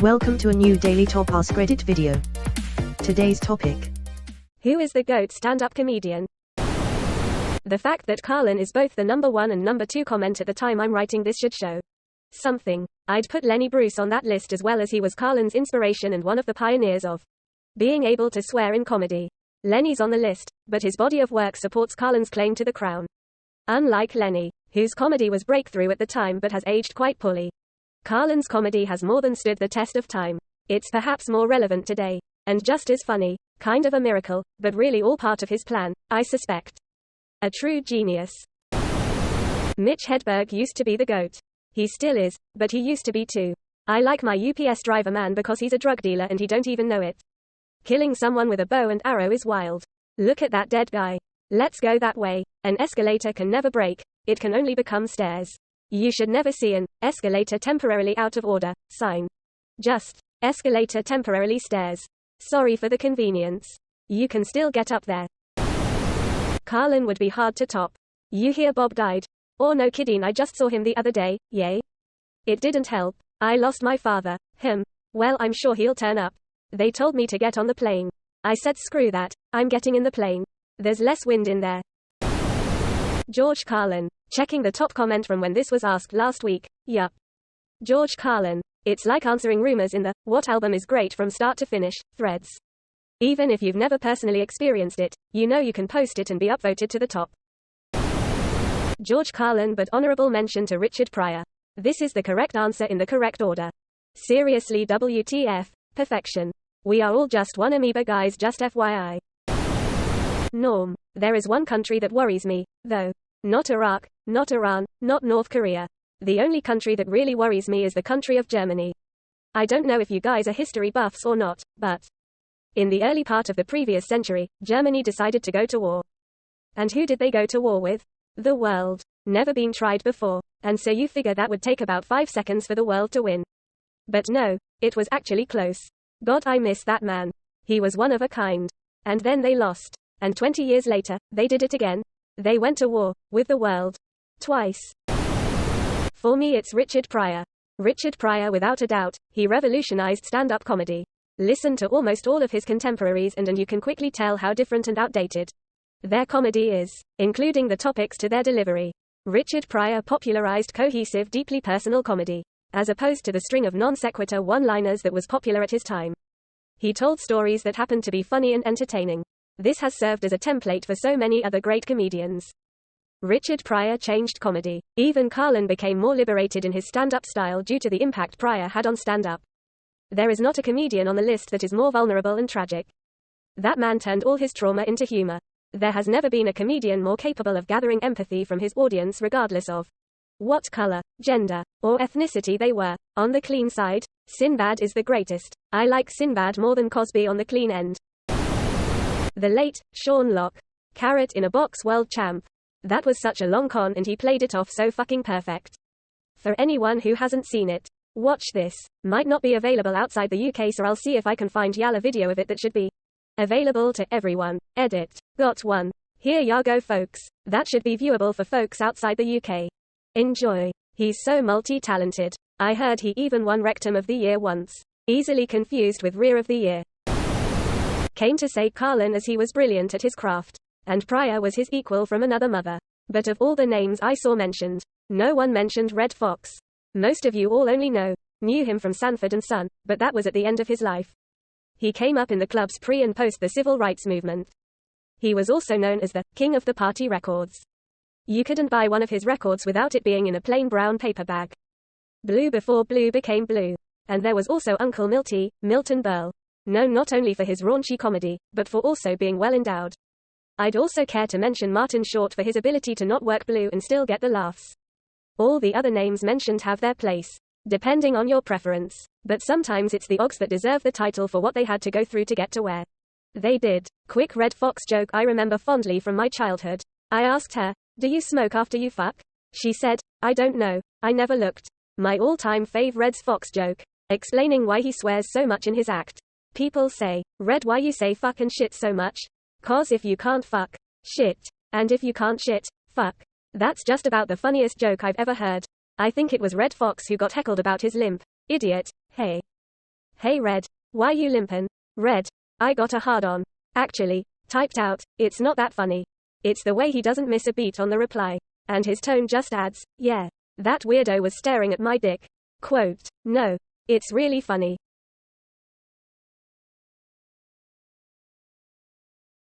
Welcome to a new Daily Top Askreddit video. Today's topic: who is the GOAT stand-up comedian? The fact that Carlin is both the number one and number two comment at the time I'm writing this should show something. I'd put Lenny Bruce on that list as well, as he was Carlin's inspiration and one of the pioneers of being able to swear in comedy. Lenny's on the list, but his body of work supports Carlin's claim to the crown. Unlike Lenny, whose comedy was breakthrough at the time but has aged quite poorly, Carlin's comedy has more than stood the test of time. It's perhaps more relevant today, and just as funny, kind of a miracle, but really all part of his plan, I suspect. A true genius. Mitch Hedberg used to be the GOAT. He still is, but he used to be too. I like my UPS driver man because he's a drug dealer and he don't even know it. Killing someone with a bow and arrow is wild. Look at that dead guy. Let's go that way. An escalator can never break, it can only become stairs. You should never see an escalator temporarily out of order sign. Just escalator temporarily stairs. Sorry for the convenience. You can still get up there. Carlin would be hard to top. You hear Bob died? Or no kidding, I just saw him the other day, yay. It didn't help. I lost my father. Well, I'm sure he'll turn up. They told me to get on the plane. I said screw that, I'm getting in the plane. There's less wind in there. George Carlin. Checking the top comment from when this was asked last week. Yup. George Carlin. It's like answering rumors in the "what album is great from start to finish" threads. Even if you've never personally experienced it, you know you can post it and be upvoted to the top. George Carlin, but honorable mention to Richard Pryor. This is the correct answer in the correct order. Seriously, WTF, perfection. We are all just one amoeba, guys, just FYI. Norm. There is one country that worries me, though. Not Iraq, not Iran, not North Korea. The only country that really worries me is the country of Germany. I don't know if you guys are history buffs or not, but in the early part of the previous century, Germany decided to go to war. And who did they go to war with? The world. Never been tried before. And so you figure that would take about 5 seconds for the world to win. But no, it was actually close. God, I miss that man. He was one of a kind. And then they lost. And 20 years later, they did it again. They went to war with the world. Twice. For me, it's Richard Pryor. Richard Pryor, without a doubt, he revolutionized stand-up comedy. Listen to almost all of his contemporaries and you can quickly tell how different and outdated their comedy is, including the topics to their delivery. Richard Pryor popularized cohesive, deeply personal comedy, as opposed to the string of non-sequitur one-liners that was popular at his time. He told stories that happened to be funny and entertaining. This has served as a template for so many other great comedians. Richard Pryor changed comedy. Even Carlin became more liberated in his stand-up style due to the impact Pryor had on stand-up. There is not a comedian on the list that is more vulnerable and tragic. That man turned all his trauma into humor. There has never been a comedian more capable of gathering empathy from his audience regardless of what color, gender, or ethnicity they were. On the clean side, Sinbad is the greatest. I like Sinbad more than Cosby on the clean end. The late Sean Locke. Carrot in a Box world champ. That was such a long con and he played it off so fucking perfect. For anyone who hasn't seen it, watch this. Might not be available outside the UK, so I'll see if I can find y'all a video of it that should be available to everyone. Edit. Got one. Here ya go, folks. That should be viewable for folks outside the UK. Enjoy. He's so multi-talented. I heard he even won Rectum of the Year once. Easily confused with Rear of the Year. Came to say Carlin as he was brilliant at his craft. And Pryor was his equal from another mother. But of all the names I saw mentioned, no one mentioned Red Fox. Most of you all only knew him from Sanford and Son, but that was at the end of his life. He came up in the clubs pre and post the civil rights movement. He was also known as the king of the party records. You couldn't buy one of his records without it being in a plain brown paper bag. Blue before blue became blue. And there was also Uncle Milty, Milton Berle. Known not only for his raunchy comedy, but for also being well endowed. I'd also care to mention Martin Short for his ability to not work blue and still get the laughs. All the other names mentioned have their place, depending on your preference. But sometimes it's the Ogs that deserve the title for what they had to go through to get to where they did. Quick Red Fox joke I remember fondly from my childhood. I asked her, "Do you smoke after you fuck?" She said, "I don't know, I never looked." My all-time fave Red Fox joke, explaining why he swears so much in his act. People say, "Red, why you say fuck and shit so much?" 'Cause if you can't fuck, shit. And if you can't shit, fuck. That's just about the funniest joke I've ever heard. I think it was Red Fox who got heckled about his limp. Idiot, hey. Hey Red, why you limpin'? Red, I got a hard on. Actually, typed out, it's not that funny. It's the way he doesn't miss a beat on the reply. And his tone just adds, yeah, that weirdo was staring at my dick. Quote, no, it's really funny.